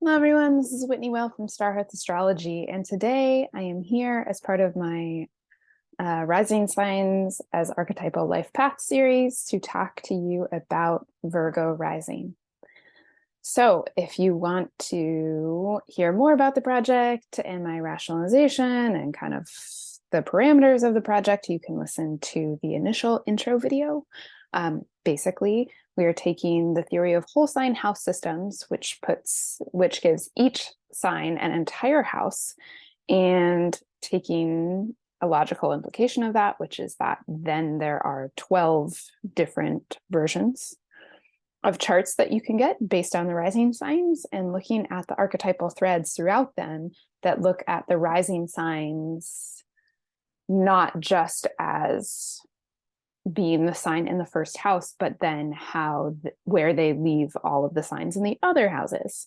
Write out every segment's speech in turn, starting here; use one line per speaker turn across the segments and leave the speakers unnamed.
Hello, everyone. This is Whitney Well from Star Hearth Astrology, and today I am here as part of my Rising Signs as Archetypal Life Path series to talk to you about Virgo rising. So, if you want to hear more about the project and my rationalization and kind of the parameters of the project, you can listen to the initial intro video. Basically, we are taking the theory of whole sign house systems, which gives each sign an entire house, and taking a logical implication of that, which is that then there are 12 different versions of charts that you can get based on the rising signs, and looking at the archetypal threads throughout them that look at the rising signs not just as being the sign in the first house, but then where they leave all of the signs in the other houses.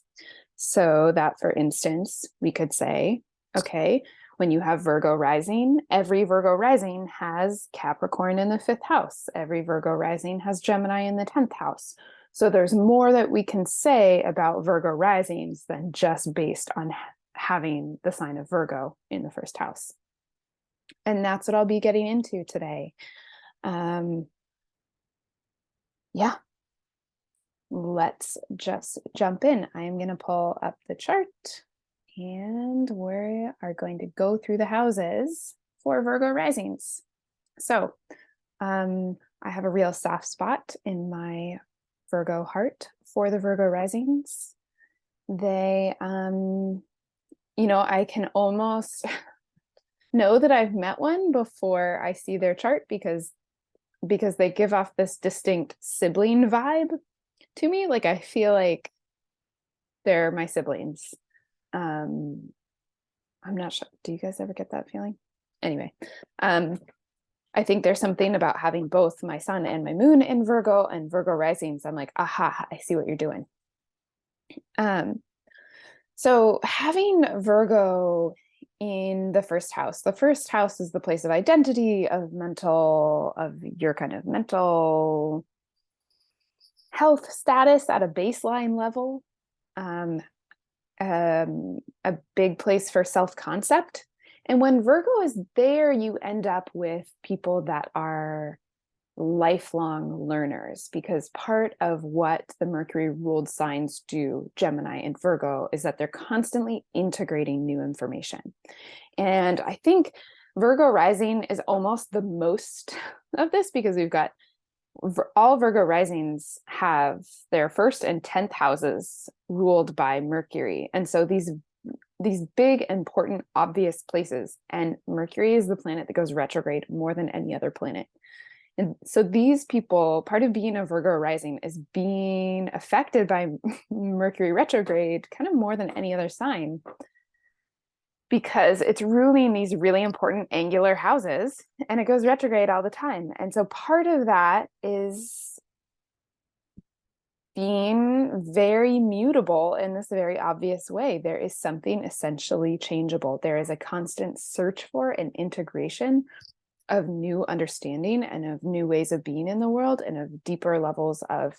So that, for instance, we could say, okay, when you have Virgo rising, every Virgo rising has Capricorn in the 5th house. Every Virgo rising has Gemini in the 10th house. So there's more that we can say about Virgo risings than just based on having the sign of Virgo in the 1st house. And that's what I'll be getting into today. Yeah, let's just jump in. I am going to pull up the chart and we are going to go through the houses for Virgo risings. So I have a real soft spot in my Virgo heart for the Virgo risings. They, I can almost know that I've met one before I see their chart because they give off this distinct sibling vibe to me. Like, I feel like they're my siblings. I'm not sure. Do you guys ever get that feeling? Anyway, I think there's something about having both my sun and my moon in Virgo and Virgo risings. I'm like, aha, I see what you're doing. So having Virgo in the 1st house. The 1st house is the place of identity, of your kind of mental health status at a baseline level. A big place for self-concept. And when Virgo is there, you end up with people that are lifelong learners, because part of what the Mercury ruled signs do, Gemini and Virgo, is that they're constantly integrating new information. And I think Virgo rising is almost the most of this, because we've got all Virgo risings have their 1st and 10th houses ruled by Mercury. And so these big, important, obvious places, and Mercury is the planet that goes retrograde more than any other planet. And so these people, part of being a Virgo rising is being affected by Mercury retrograde kind of more than any other sign, because it's ruling these really important angular houses and it goes retrograde all the time. And so part of that is being very mutable in this very obvious way. There is something essentially changeable. There is a constant search for and integration of new understanding and of new ways of being in the world, and of deeper levels of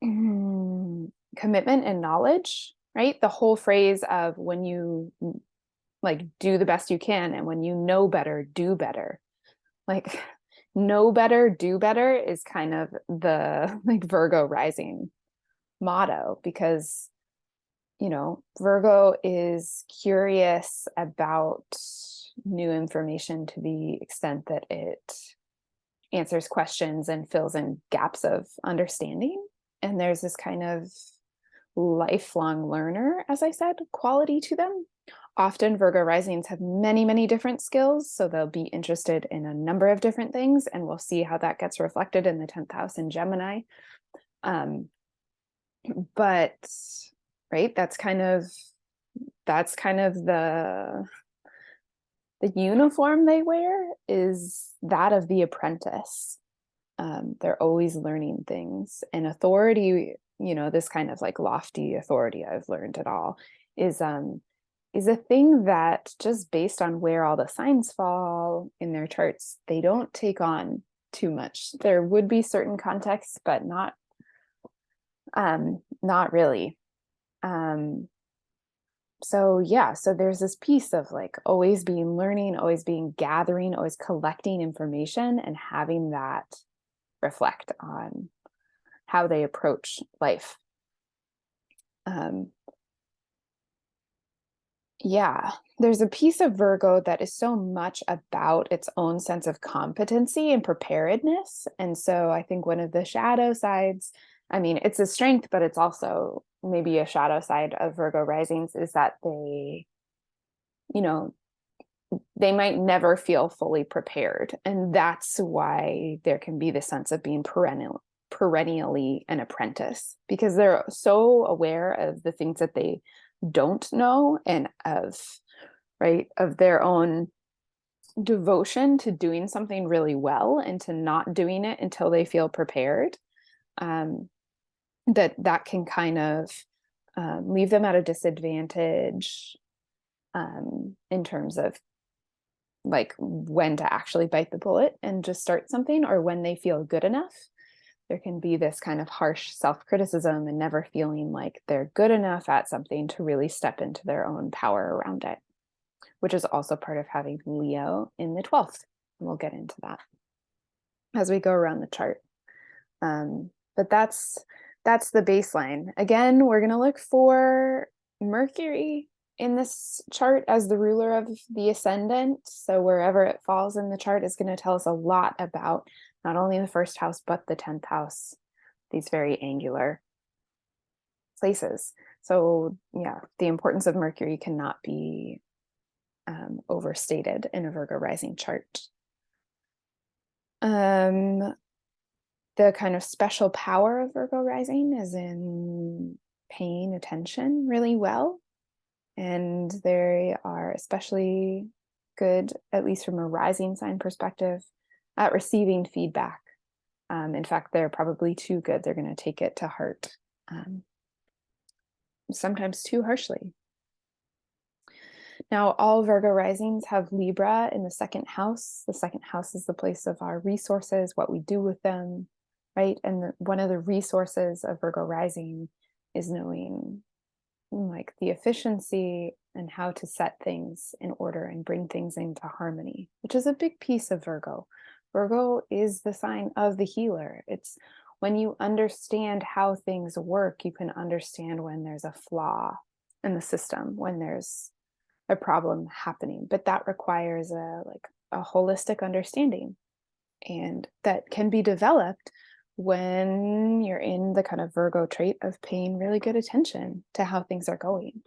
commitment and knowledge, right? The whole phrase of, when you do the best you can, and when you know better, do better. Like, know better, do better is kind of the Virgo rising motto, because Virgo is curious about new information to the extent that it answers questions and fills in gaps of understanding. And there's this kind of lifelong learner, as I said, quality to them. Often Virgo risings have many, many different skills, so they'll be interested in a number of different things, and we'll see how that gets reflected in the 10th house in Gemini. But right, that's kind of the uniform they wear, is that of the apprentice. They're always learning things. And authority, this kind of lofty authority, I've learned it all, is a thing that, just based on where all the signs fall in their charts, they don't take on too much. There would be certain contexts, but not really. So yeah, so there's this piece of like always being learning, always being gathering, always collecting information and having that reflect on how they approach life. Um, yeah, there's a piece of Virgo that is so much about its own sense of competency and preparedness. And so I think one of the shadow sides, I mean, it's a strength, but it's also maybe a shadow side of Virgo risings is that they, you know, they might never feel fully prepared. And that's why there can be this sense of being perennially an apprentice, because they're so aware of the things that they don't know and of their own devotion to doing something really well and to not doing it until they feel prepared. That can kind of leave them at a disadvantage in terms of like when to actually bite the bullet and just start something, or when they feel good enough. There can be this kind of harsh self-criticism and never feeling like they're good enough at something to really step into their own power around it, which is also part of having Leo in the 12th. And we'll get into that as we go around the chart. But that's the baseline. Again, we're going to look for Mercury in this chart as the ruler of the ascendant. So wherever it falls in the chart is going to tell us a lot about not only the first house, but the 10th house, these very angular places. So yeah, the importance of Mercury cannot be overstated in a Virgo rising chart. The kind of special power of Virgo rising is in paying attention really well. And they are especially good, at least from a rising sign perspective, at receiving feedback. In fact, they're probably too good. They're going to take it to heart, sometimes too harshly. Now, all Virgo risings have Libra in the second house. The second house is the place of our resources, what we do with them, right? And one of the resources of Virgo rising is knowing like the efficiency and how to set things in order and bring things into harmony, which is a big piece of Virgo. Virgo is the sign of the healer. It's when you understand how things work, you can understand when there's a flaw in the system, when there's a problem happening. But that requires a holistic understanding, and that can be developed when you're in the kind of Virgo trait of paying really good attention to how things are going.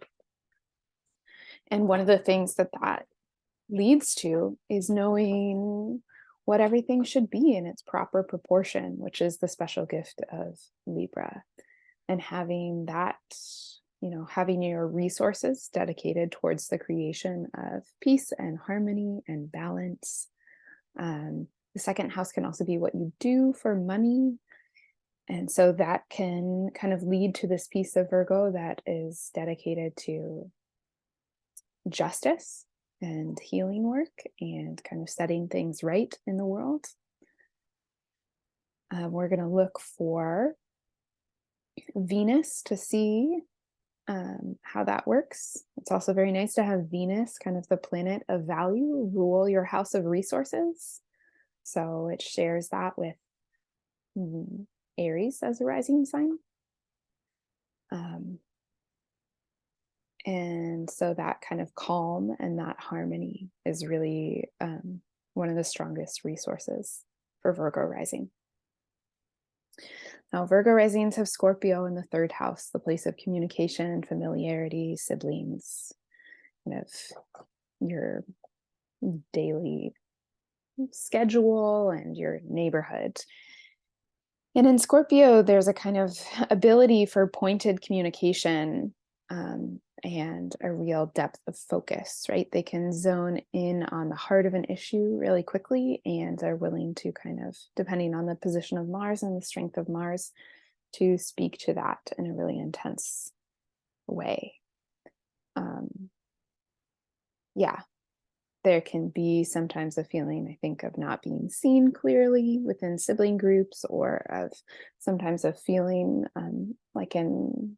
And one of the things that leads to is knowing what everything should be in its proper proportion, which is the special gift of Libra. And having that, having your resources dedicated towards the creation of peace and harmony and balance. The second house can also be what you do for money. And so that can kind of lead to this piece of Virgo that is dedicated to justice and healing work and kind of setting things right in the world. We're going to look for Venus to see how that works. It's also very nice to have Venus, kind of the planet of value, rule your house of resources. So it shares that with Aries as a rising sign. And so that kind of calm and that harmony is really one of the strongest resources for Virgo rising. Now, Virgo risings have Scorpio in the third house, the place of communication, familiarity, siblings, kind of your daily schedule and your neighborhood. And in Scorpio, there's a kind of ability for pointed communication and a real depth of focus, right? They can zone in on the heart of an issue really quickly, and they're willing to kind of, depending on the position of Mars and the strength of Mars, to speak to that in a really intense way. Yeah, there can be sometimes a feeling, I think, of not being seen clearly within sibling groups, or of sometimes a feeling like in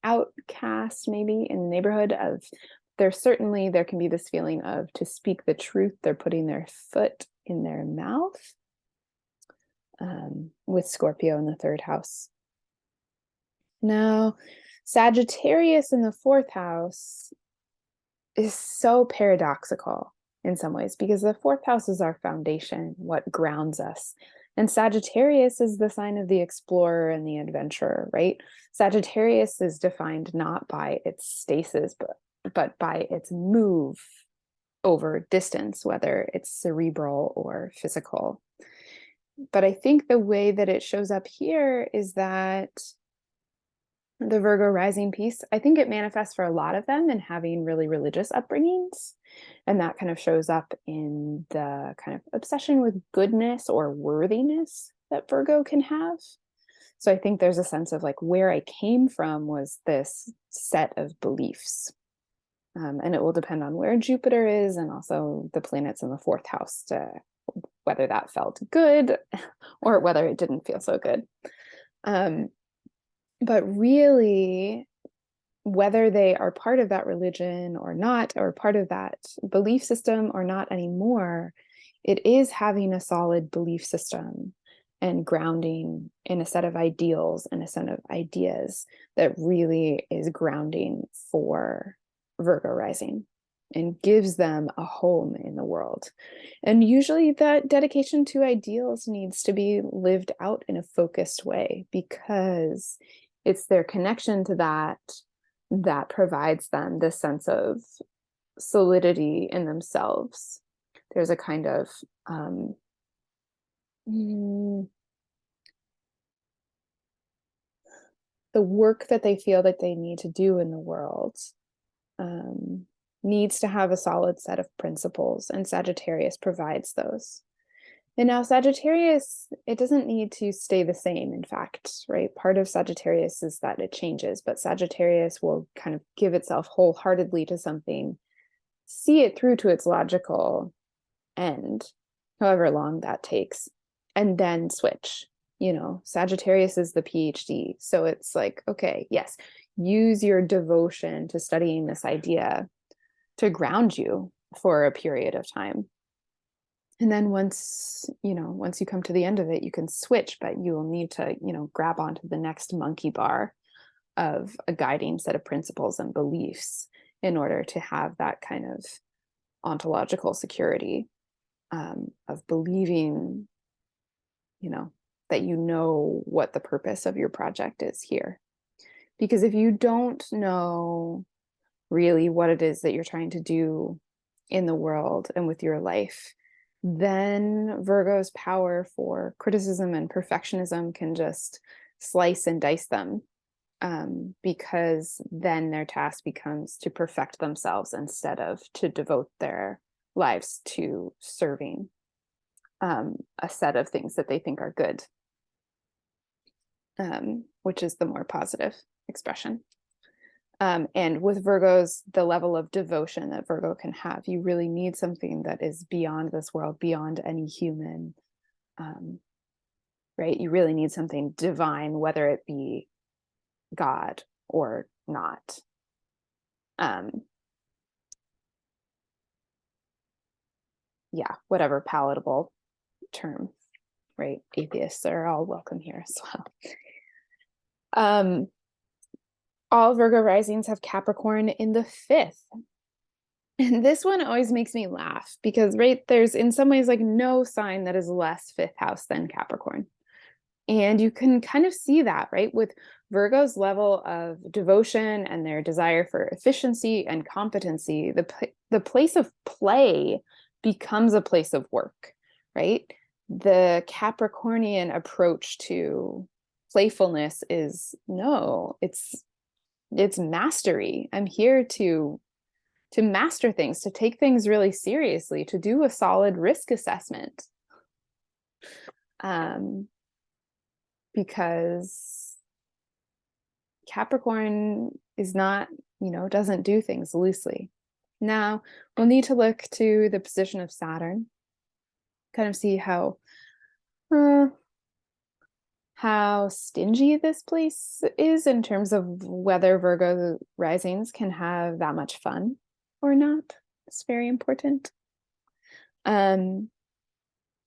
outcast maybe in the neighborhood of, there can be this feeling of, to speak the truth, they're putting their foot in their mouth, with Scorpio in the third house. Now, Sagittarius in the fourth house is so paradoxical in some ways, because the fourth house is our foundation, what grounds us. And Sagittarius is the sign of the explorer and the adventurer, right? Sagittarius is defined not by its stasis, but by its move over distance, whether it's cerebral or physical. But I think the way that it shows up here is that the Virgo rising piece, I think it manifests for a lot of them in having really religious upbringings. And that kind of shows up in the kind of obsession with goodness or worthiness that Virgo can have. So I think there's a sense of like, where I came from was this set of beliefs. And it will depend on where Jupiter is, and also the planets in the fourth house, to whether that felt good or whether it didn't feel so good. But really, whether they are part of that religion or not, or part of that belief system or not anymore, it is having a solid belief system and grounding in a set of ideals and a set of ideas that really is grounding for Virgo rising and gives them a home in the world. And usually that dedication to ideals needs to be lived out in a focused way, because it's their connection to that provides them this sense of solidity in themselves. There's a kind of the work that they feel that they need to do in the world needs to have a solid set of principles, and Sagittarius provides those. And now Sagittarius, it doesn't need to stay the same, in fact, right? Part of Sagittarius is that it changes, but Sagittarius will kind of give itself wholeheartedly to something, see it through to its logical end, however long that takes, and then switch. You know, Sagittarius is the PhD. So it's like, okay, yes, use your devotion to studying this idea to ground you for a period of time. And then once you come to the end of it, you can switch, but you will need to, grab onto the next monkey bar of a guiding set of principles and beliefs in order to have that kind of ontological security of believing, that what the purpose of your project is here. Because if you don't know really what it is that you're trying to do in the world and with your life, then Virgo's power for criticism and perfectionism can just slice and dice them, because then their task becomes to perfect themselves instead of to devote their lives to serving a set of things that they think are good, which is the more positive expression. And with Virgos, the level of devotion that Virgo can have, you really need something that is beyond this world, beyond any human, right? You really need something divine, whether it be God or not. Yeah, whatever palatable term, right? Atheists are all welcome here as well. All Virgo risings have Capricorn in the fifth. And this one always makes me laugh because, right, there's in some ways like no sign that is less fifth house than Capricorn. And you can kind of see that, right, with Virgo's level of devotion and their desire for efficiency and competency, the place of play becomes a place of work, right? The Capricornian approach to playfulness is, no, it's mastery. I'm here to master things, to take things really seriously, to do a solid risk assessment. Because Capricorn is not, doesn't do things loosely. Now, we'll need to look to the position of Saturn, kind of see how how stingy this place is in terms of whether Virgo risings can have that much fun or not. It's very important. And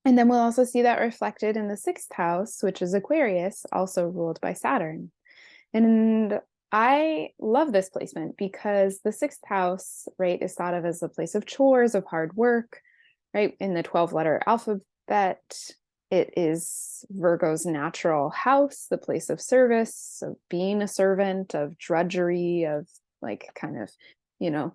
then we'll also see that reflected in the 6th house, which is Aquarius, also ruled by Saturn. And I love this placement because the 6th house, right, is thought of as a place of chores, of hard work, right? In the 12-letter alphabet, it is Virgo's natural house, the place of service, of being a servant, of drudgery, of like kind of, you know,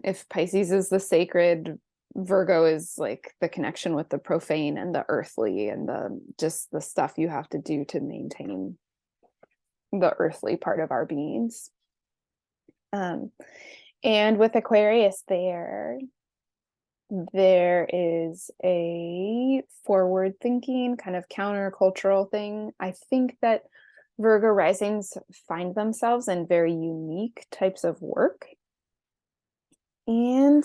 if Pisces is the sacred, Virgo is like the connection with the profane and the earthly and the just the stuff you have to do to maintain the earthly part of our beings. And with Aquarius there is a forward thinking kind of countercultural thing. I think that Virgo risings find themselves in very unique types of work. And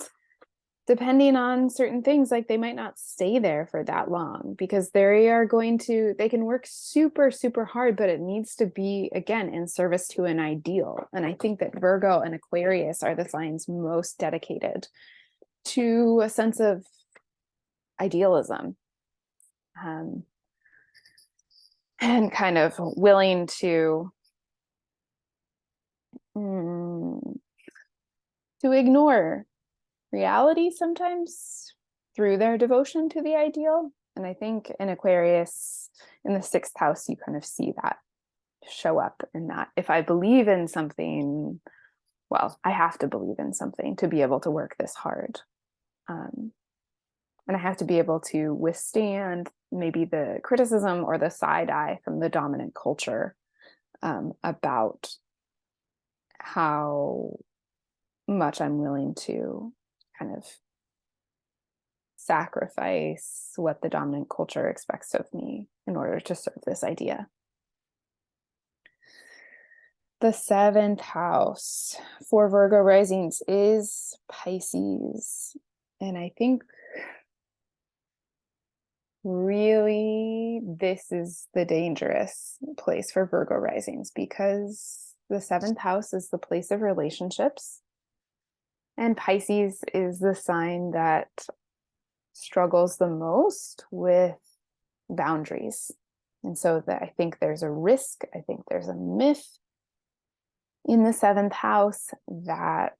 depending on certain things, like they might not stay there for that long because they can work super, super hard, but it needs to be, again, in service to an ideal. And I think that Virgo and Aquarius are the signs most dedicated to a sense of idealism, and kind of willing to ignore reality sometimes through their devotion to the ideal. And I think in Aquarius, in the 6th house, you kind of see that show up in that. If I believe in something, well, I have to believe in something to be able to work this hard. And I have to be able to withstand maybe the criticism or the side eye from the dominant culture about how much I'm willing to kind of sacrifice what the dominant culture expects of me in order to serve this idea. The 7th house for Virgo risings is Pisces. And I think really this is the dangerous place for Virgo risings because the 7th house is the place of relationships. And Pisces is the sign that struggles the most with boundaries. And so that I think there's a risk, I think there's a myth in the 7th house that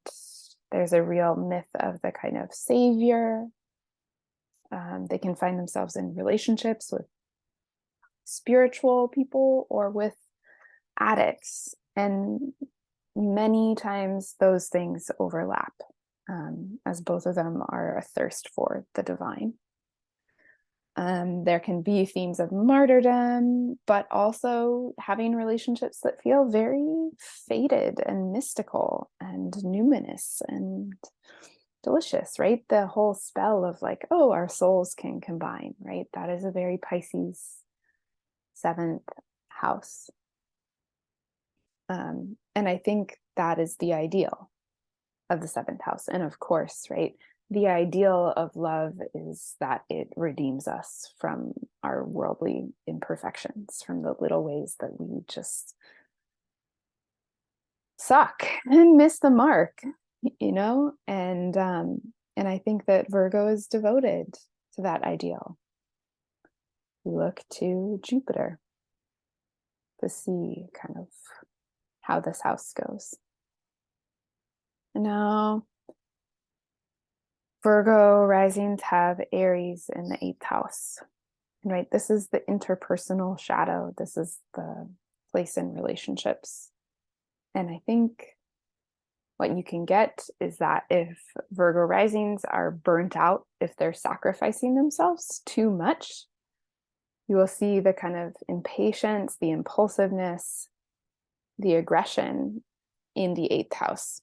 there's a real myth of the kind of savior. They can find themselves in relationships with spiritual people or with addicts. And many times those things overlap, as both of them are a thirst for the divine. There can be themes of martyrdom, but also having relationships that feel very fated and mystical and numinous and delicious, right? The whole spell of like, oh, our souls can combine, right? That is a very Pisces 7th house. And I think that is the ideal of the 7th house. And of course, right, the ideal of love is that it redeems us from our worldly imperfections, from the little ways that we just suck and miss the mark, you know? And I think that Virgo is devoted to that ideal. Look to Jupiter to see kind of how this house goes. Now, Virgo risings have Aries in the 8th house. Right? This is the interpersonal shadow. This is the place in relationships. And I think what you can get is that if Virgo risings are burnt out, if they're sacrificing themselves too much, you will see the kind of impatience, the impulsiveness, the aggression in the 8th house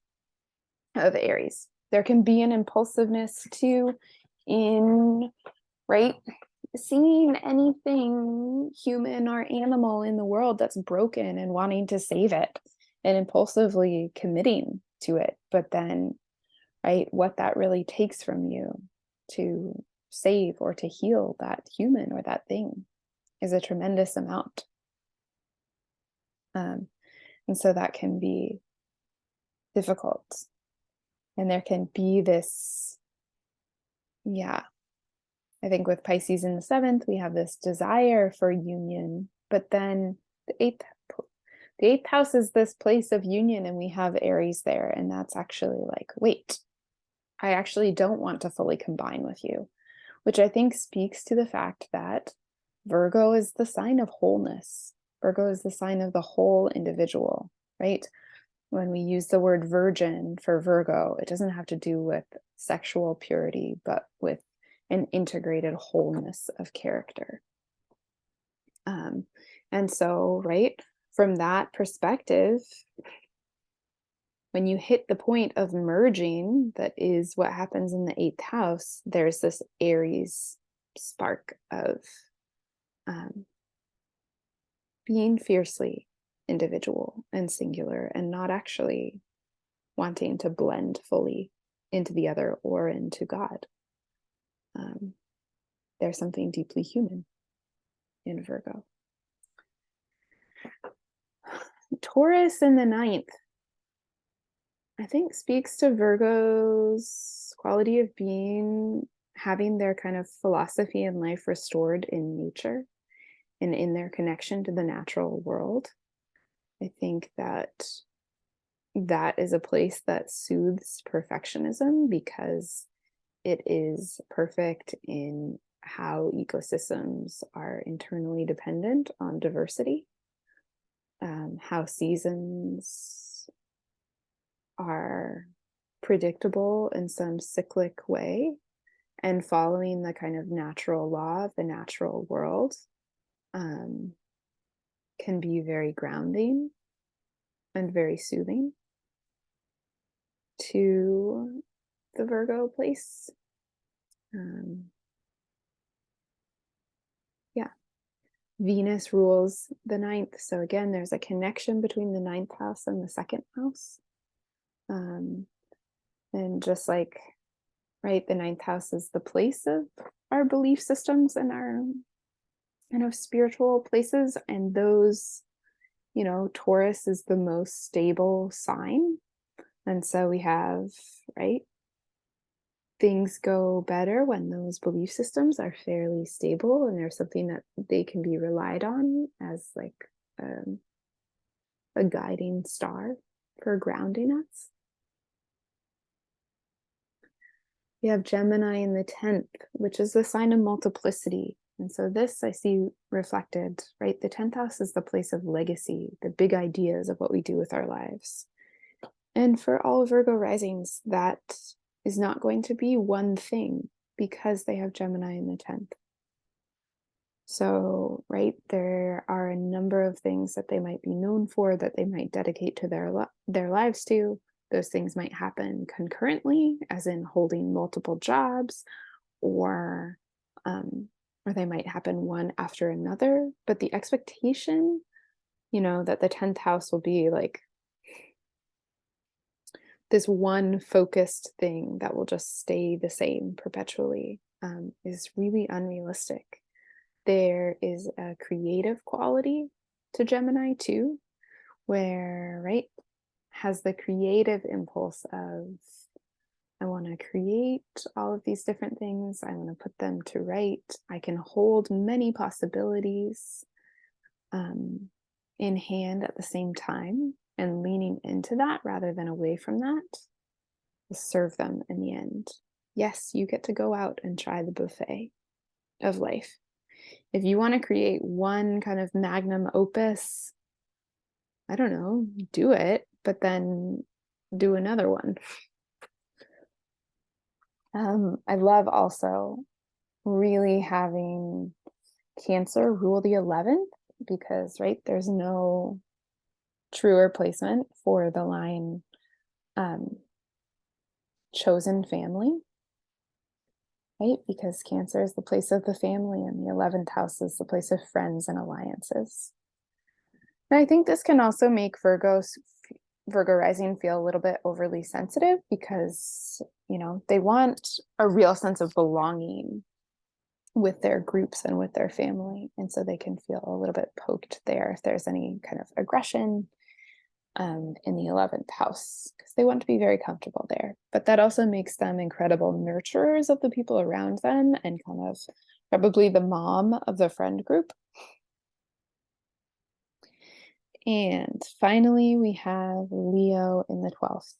of Aries. There can be an impulsiveness too in, right, seeing anything human or animal in the world that's broken and wanting to save it and impulsively committing to it. But then, right, what that really takes from you to save or to heal that human or that thing. is a tremendous amount. And so that can be difficult. And there can be this, I think with Pisces in the 7th, we have this desire for union, but then the eighth house is this place of union, and we have Aries there. And that's actually like, wait, I actually don't want to fully combine with you, which I think speaks to the fact that Virgo is the sign of wholeness. Virgo is the sign of the whole individual, right? When we use the word virgin for Virgo, it doesn't have to do with sexual purity, but with an integrated wholeness of character. And so, right, from that perspective, when you hit the point of merging, that is what happens in the 8th house, there's this Aries spark of being fiercely individual and singular, and not actually wanting to blend fully into the other or into God. There's something deeply human in Virgo. Taurus in the 9th, I think, speaks to Virgo's quality of being, having their kind of philosophy in life restored in nature and in their connection to the natural world. I think that is a place that soothes perfectionism, because it is perfect in how ecosystems are internally dependent on diversity, how seasons are predictable in some cyclic way, and following the kind of natural law of the natural world can be very grounding and very soothing to the Virgo place. Venus rules the 9th. So again, there's a connection between the 9th house and the 2nd house. And just like, right, the 9th house is the place of our belief systems and our kind of spiritual places. And those, Taurus is the most stable sign. And so we have, right, things go better when those belief systems are fairly stable and there's something that they can be relied on as like a guiding star for grounding us. We have Gemini in the 10th, which is the sign of multiplicity. And so this I see reflected, right? The 10th house is the place of legacy, the big ideas of what we do with our lives. And for all Virgo risings, that is not going to be one thing, because they have Gemini in the 10th. So, right, there are a number of things that they might be known for, that they might dedicate to their lives to. Those things might happen concurrently, as in holding multiple jobs, or they might happen one after another. But the expectation, that the 10th house will be like this one focused thing that will just stay the same perpetually, is really unrealistic. There is a creative quality to Gemini too, where, right, has the creative impulse of, I want to create all of these different things. I want to put them to right. I can hold many possibilities in hand at the same time, and leaning into that rather than away from that will serve them in the end. Yes, you get to go out and try the buffet of life. If you want to create one kind of magnum opus, I don't know, do it, but then do another one. I love also really having Cancer rule the 11th, because, right, there's no truer placement for the line chosen family, right? Because Cancer is the place of the family, and the 11th house is the place of friends and alliances. And I think this can also make Virgo rising feel a little bit overly sensitive, because, they want a real sense of belonging with their groups and with their family. And so they can feel a little bit poked there if there's any kind of aggression in the 11th house, because they want to be very comfortable there. But that also makes them incredible nurturers of the people around them and kind of probably the mom of the friend group. And finally, we have Leo in the 12th.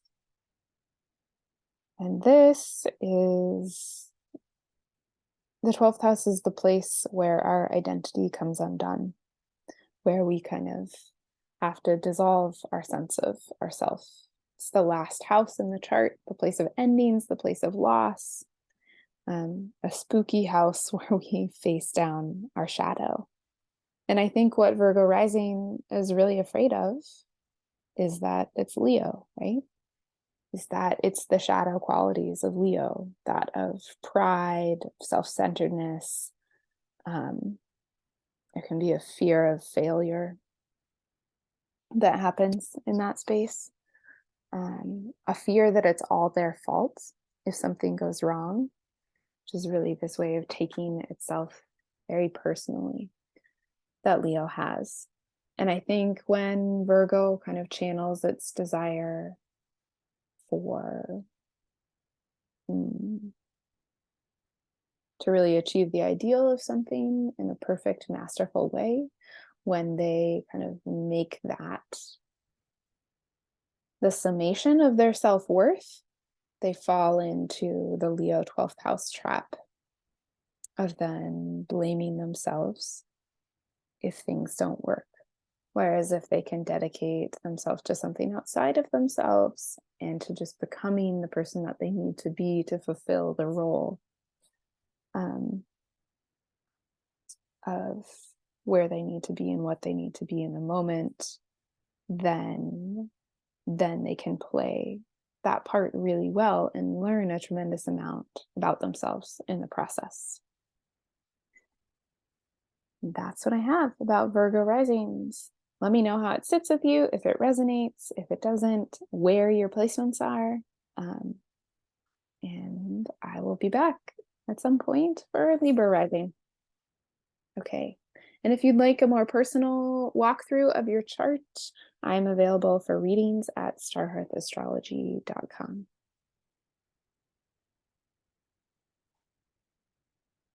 And this is the 12th house is the place where our identity comes undone, where we kind of have to dissolve our sense of ourself. It's the last house in the chart, the place of endings, the place of loss, a spooky house where we face down our shadow. And I think what Virgo rising is really afraid of is that it's Leo, right? Is that it's the shadow qualities of Leo, that of pride, self-centeredness. There can be a fear of failure that happens in that space. A fear that it's all their fault if something goes wrong, which is really this way of taking itself very personally that Leo has. And I think when Virgo kind of channels its desire for to really achieve the ideal of something in a perfect, masterful way, when they kind of make that the summation of their self-worth, they fall into the Leo 12th house trap of then blaming themselves if things don't work. Whereas if they can dedicate themselves to something outside of themselves and to just becoming the person that they need to be to fulfill the role of where they need to be and what they need to be in the moment, then they can play that part really well and learn a tremendous amount about themselves in the process. That's what I have about Virgo risings. Let me know how it sits with you, if it resonates, if it doesn't, where your placements are. And I will be back at some point for Libra rising. Okay. And if you'd like a more personal walkthrough of your chart, I'm available for readings at starheartastrology.com.